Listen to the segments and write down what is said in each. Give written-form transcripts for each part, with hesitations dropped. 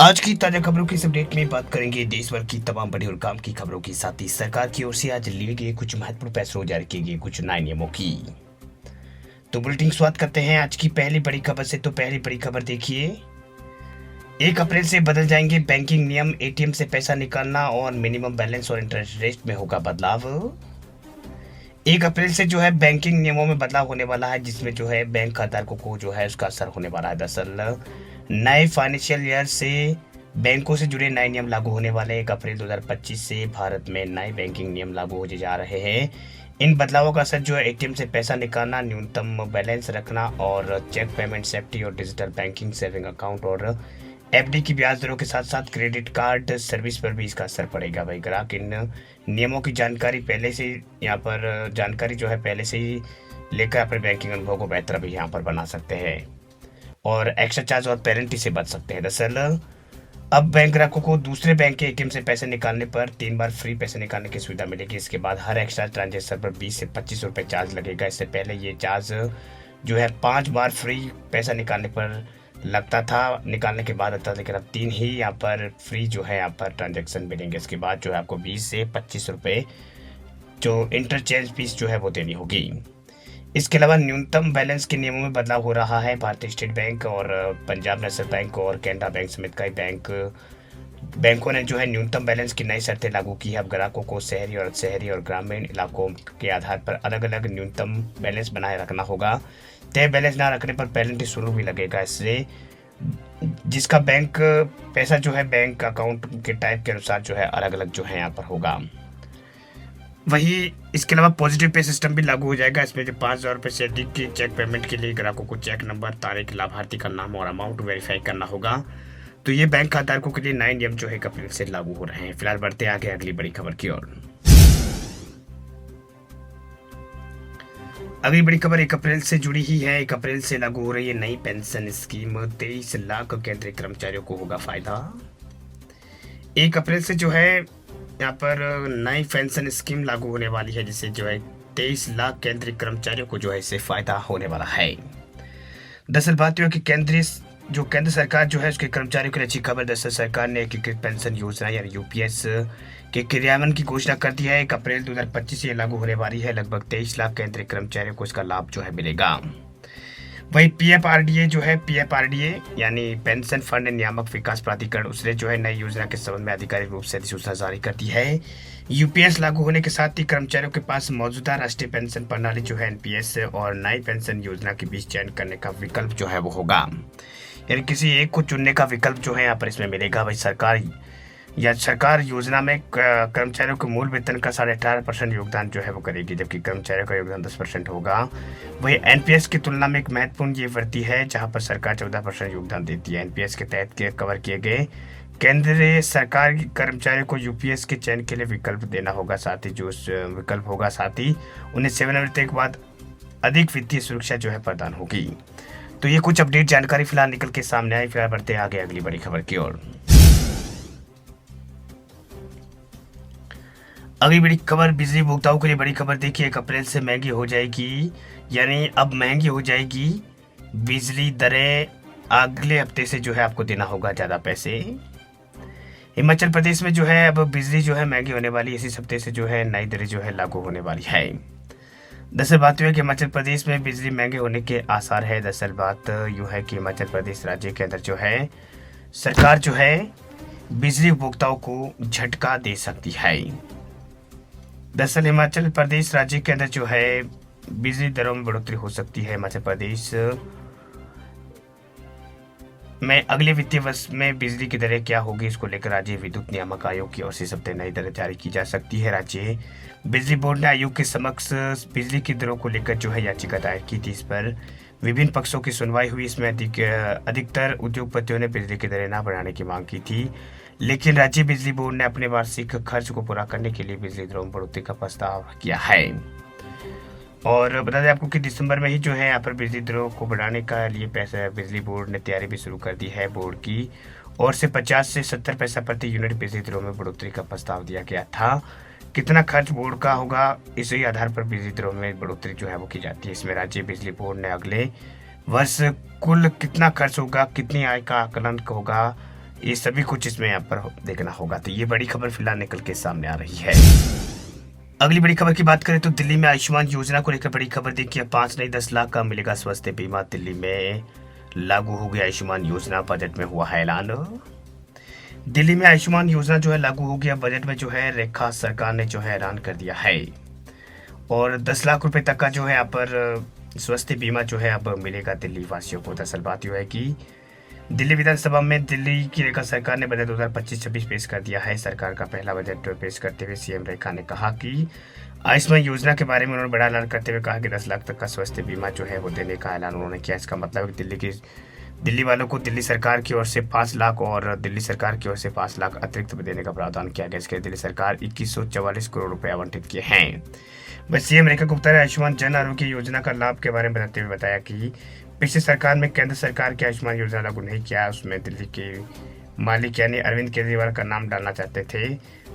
आज की ताजा खबरों की इस अपडेट में बात करेंगे देश भर की तमाम बड़ी और काम की खबरों के साथ ही सरकार की ओर से आज लिए गए कुछ महत्वपूर्ण फैसलों जारी किए गए कुछ नए नियमों की। तो बुलेटिन शुरुआत करते हैं आज की पहली बड़ी खबर से। तो पहली बड़ी खबर देखिए, 1 अप्रैल से बदल जाएंगे बैंकिंग नियम, एटीएम से पैसा निकालना और मिनिमम बैलेंस और इंटरेस्ट रेट में होगा बदलाव। 1 अप्रैल से जो है बैंकिंग नियमों में बदलाव होने वाला है, जिसमें जो है बैंक खाताधारकों को जो है उसका असर होने वाला है। दरअसल नए फाइनेंशियल ईयर से बैंकों से जुड़े नए नियम लागू होने वाले 1 अप्रैल 2025 से भारत में नए बैंकिंग नियम लागू होने जा रहे हैं। इन बदलावों का असर जो है एटीएम से पैसा निकालना, न्यूनतम बैलेंस रखना और चेक पेमेंट सेफ्टी और डिजिटल बैंकिंग, सेविंग अकाउंट और एफडी की ब्याज दरों के साथ साथ क्रेडिट कार्ड सर्विस पर भी इसका असर पड़ेगा। भाई ग्राहक इन नियमों की जानकारी पहले से यहाँ पर जानकारी जो है पहले से ही लेकर अपने बैंकिंग अनुभव को बेहतर भी यहाँ पर बना सकते हैं और एक्स्ट्रा चार्ज और पेनल्टी से बच सकते हैं। दरअसल अब बैंक ग्राहकों को दूसरे बैंक के एटीएम से पैसे निकालने पर 3 बार फ्री पैसे निकालने की सुविधा मिलेगी। इसके बाद हर एक्स्ट्रा ट्रांजेक्शन पर 20 से 25 रुपये चार्ज लगेगा। इससे पहले ये चार्ज जो है 5 बार फ्री पैसा निकालने पर लगता था, निकालने के बाद आता था, लेकिन अब 3 ही यहाँ पर फ्री जो है यहाँ पर ट्रांजेक्शन मिलेंगे। इसके बाद जो है आपको 20 से 25 रुपये जो इंटरचेंज फीस जो है वो देनी होगी। इसके अलावा न्यूनतम बैलेंस के नियमों में बदलाव हो रहा है। भारतीय स्टेट बैंक और पंजाब नेशनल बैंक और कैनरा बैंक समेत कई बैंकों ने जो है न्यूनतम बैलेंस की नई शर्तें लागू की है। अब ग्राहकों को शहरी और ग्रामीण इलाकों के आधार पर अलग अलग न्यूनतम बैलेंस बनाए रखना होगा। तय बैलेंस ना रखने पर पेनल्टी शुल्क भी लगेगा। इससे जिसका बैंक पैसा जो है बैंक अकाउंट के टाइप के अनुसार जो है अलग अलग जो है यहाँ पर होगा। वही इसके अलावा पॉजिटिव पे सिस्टम भी लागू हो जाएगा। इसमें जो 5,000 रुपये से अधिक की चेक पेमेंट के लिए ग्राहकों को चेक नंबर, तारीख, लाभार्थी का नाम और अमाउंट वेरीफाई करना होगा। तो ये बैंक खाताधारकों के लिए नए नियम जो है 1 अप्रैल से लागू हो रहे हैं। फिलहाल बढ़ते आगे अगली बड़ी खबर की ओर। अगली बड़ी खबर 1 अप्रैल से जुड़ी ही है। 1 अप्रैल से लागू हो रही है नई पेंशन स्कीम, 23 लाख केंद्रीय कर्मचारियों को होगा फायदा। 1 अप्रैल से जो है यहाँ पर नई पेंशन स्कीम लागू होने वाली है, जिससे जो है 23 लाख केंद्रीय कर्मचारियों को जो है इससे फायदा होने वाला है। दरअसल बात यह है कि केंद्र सरकार जो है उसके कर्मचारियों के लिए अच्छी खबर। दरअसल सरकार ने एकीकृत पेंशन योजना यानी यूपीएस के क्रियान्वयन की घोषणा कर दी है। 1 अप्रैल 2025 से लागू होने वाली है। लगभग 23 लाख केंद्रीय कर्मचारियों को इसका लाभ जो है मिलेगा। वही पीएफआरडीए यानी पेंशन फंड नियामक विकास प्राधिकरण, उसने जो है नई योजना के संबंध में आधिकारिक रूप से अधिसूचना जारी कर दी है। यूपीएस लागू होने के साथ ही कर्मचारियों के पास मौजूदा राष्ट्रीय पेंशन प्रणाली जो है एनपीएस और नई पेंशन योजना के बीच चयन करने का विकल्प जो है वो होगा, यानी किसी एक को चुनने का विकल्प जो है यहाँ पर इसमें मिलेगा। भाई सरकार योजना में कर्मचारियों के मूल वेतन का 18.5% योगदान जो है वो करेगी, जबकि कर्मचारियों का योगदान 10% होगा। वही एनपीएस की तुलना में एक महत्वपूर्ण ये वृद्धि है, जहां पर सरकार 14% योगदान देती है। एनपीएस के तहत कवर किए गए केंद्रीय सरकार कर्मचारियों को यूपीएस के चयन के लिए विकल्प देना होगा। साथ ही जो विकल्प होगा, साथ ही उन्हें सेवानिवृत्ति के बाद अधिक वित्तीय सुरक्षा जो है प्रदान होगी। तो ये कुछ अपडेट जानकारी फिलहाल निकल के सामने आई। फिलहाल बढ़ते आगे अगली बड़ी खबर की ओर। अगली बड़ी खबर बिजली उपभोक्ताओं के लिए बड़ी खबर देखिए, 1 अप्रैल से महंगी हो जाएगी, यानी अब महंगी हो जाएगी बिजली दरें। अगले हफ्ते से जो है आपको देना होगा ज़्यादा पैसे। हिमाचल प्रदेश में जो है अब बिजली जो है महंगी होने वाली, इसी हफ्ते से जो है नई दरें जो है लागू होने वाली है। दरअसल बात यह है कि हिमाचल प्रदेश में बिजली महंगे होने के आसार है। दरअसल बात यूँ है कि हिमाचल प्रदेश राज्य के अंदर जो है सरकार जो है बिजली उपभोक्ताओं को झटका दे सकती है। दरअसल हिमाचल प्रदेश राज्य के अंदर जो है बिजली दरों में बढ़ोतरी हो सकती है। हिमाचल प्रदेश में अगले वित्तीय वर्ष में बिजली की दरें क्या होगी, इसको लेकर राज्य विद्युत नियामक आयोग की ओर से इस हफ्ते नई दरें जारी की जा सकती है। राज्य बिजली बोर्ड ने आयोग के समक्ष बिजली की दरों को लेकर जो है याचिका दायर की थी। इस पर विभिन्न पक्षों की सुनवाई हुई। इसमें अधिकतर उद्योगपतियों ने बिजली की दरें न बढ़ाने की मांग की थी, लेकिन राज्य बिजली बोर्ड ने अपने वार्षिक खर्च को पूरा करने के लिए बिजली दरों में बढ़ोतरी का प्रस्ताव किया है। और बता दें आपको कि दिसंबर में ही जो है यहाँ पर बिजली दरों को बढ़ाने का लिए पैसा बिजली बोर्ड ने तैयारी भी शुरू कर दी है। बोर्ड की ओर से 50 से 70 पैसा प्रति यूनिट बिजली दरों में बढ़ोतरी का प्रस्ताव दिया गया था। कितना खर्च बोर्ड का होगा, इसी आधार पर बिजली दरों में बढ़ोतरी जो है वो की जाती है। इसमें राज्य बिजली बोर्ड ने अगले वर्ष कुल कितना खर्च होगा, कितनी आय का आकलन होगा, ये सभी कुछ इसमें यहाँ पर देखना होगा। तो ये बड़ी खबर फिलहाल निकल के सामने आ रही है। अगली बड़ी खबर की बात करें तो दिल्ली में आयुष्मान योजना को लेकर बड़ी खबर देखिए, 5 नहीं 10 लाख का मिलेगा स्वास्थ्य बीमा। दिल्ली में लागू हो गया आयुष्मान योजना, बजट में हुआ है ऐलान। दिल्ली में आयुष्मान योजना जो है लागू हो गया, बजट में जो है रेखा सरकार ने जो है ऐलान कर दिया है और 10 लाख रुपए तक का जो है यहाँ पर स्वास्थ्य बीमा जो है अब मिलेगा दिल्ली वासियों को। दरअसल बात यह है कि दिल्ली विधानसभा में दिल्ली की रेखा सरकार ने बजट 2025-26 पेश कर दिया है। सरकार का पहला बजट पेश करते हुए सीएम रेखा ने कहा कि आयुष्मान योजना के बारे में उन्होंने बड़ा ऐलान करते हुए कहा कि 10 लाख तक का स्वास्थ्य बीमा जो है वो देने का ऐलान उन्होंने किया। इसका मतलब है कि दिल्ली वालों को दिल्ली सरकार की ओर से 5 लाख और दिल्ली सरकार की ओर से 5 लाख अतिरिक्त देने का प्रावधान किया गया। इसके लिए दिल्ली सरकार 2144 करोड़ रुपए आवंटित किए हैं। बस सीएम रेखा गुप्ता ने आयुष्मान जन आरोग्य योजना का लाभ के बारे में बताते हुए बताया कि पिछली सरकार में केंद्र सरकार की आयुष्मान योजना लागू नहीं किया, उसमें दिल्ली के मालिक यानी अरविंद केजरीवाल का नाम डालना चाहते थे।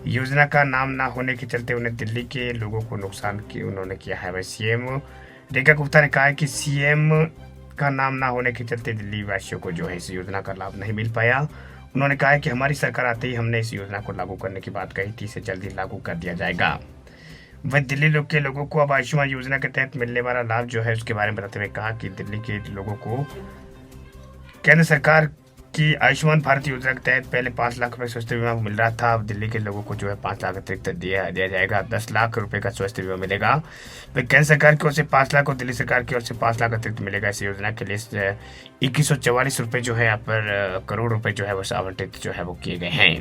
योजना का नाम ना होने के चलते उन्हें दिल्ली के लोगों को नुकसान की उन्होंने किया है। वह सीएम रेखा गुप्ता ने कहा कि सीएम का नाम ना होने के चलते दिल्ली वासियों को जो है इस योजना का लाभ नहीं मिल पाया। उन्होंने कहा कि हमारी सरकार आते ही हमने इस योजना को लागू करने की बात कही थी, इसे जल्दी लागू कर दिया जाएगा। वह दिल्ली के लोगों को अब आयुष्मान योजना के तहत मिलने वाला लाभ जो है उसके बारे में बताते हुए कहा कि दिल्ली के लोगों को केंद्र सरकार की आयुष्मान भारत योजना के तहत पहले 5 लाख रुपए स्वास्थ्य बीमा मिल रहा था, अब दिल्ली के लोगों को जो है 5 लाख अतिरिक्त दिया जाएगा। 10 लाख रुपए का स्वास्थ्य बीमा मिलेगा। वह केंद्र सरकार की ओर से 5 लाख और दिल्ली सरकार की ओर से 5 लाख अतिरिक्त मिलेगा। इस योजना के लिए 2144 रुपए जो है यहाँ पर करोड़ रुपए जो है वो आवंटित जो है वो किए गए हैं।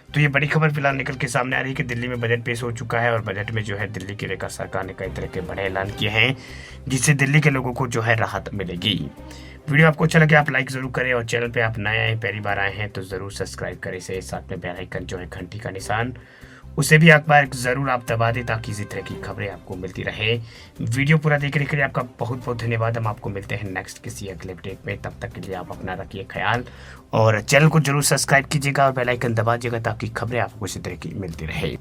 तो ये बड़ी खबर फिलहाल निकल के सामने आ रही है कि दिल्ली में बजट पेश हो चुका है और बजट में जो है दिल्ली की रेखा सरकार ने कई तरह के बड़े ऐलान किए हैं जिससे दिल्ली के लोगों को जो है राहत मिलेगी। वीडियो आपको अच्छा लगे आप लाइक जरूर करें और चैनल पे आप नए आए पहली बार आए हैं तो जरूर सब्सक्राइब करें। इसे साथ में बेल आइकन जो है घंटी का निशान उसे भी एक बार जरूर आप दबा दें ताकि इसी तरह की खबरें आपको मिलती रहे। वीडियो पूरा देखने के लिए आपका बहुत बहुत धन्यवाद। हम आपको मिलते हैं नेक्स्ट किसी अगले अपडेट में, तब तक के लिए आप अपना रखिए ख्याल और चैनल को जरूर सब्सक्राइब कीजिएगा और बेल आइकन दबा दीजिएगा ताकि खबरें आपको इसी तरह की मिलती रहे।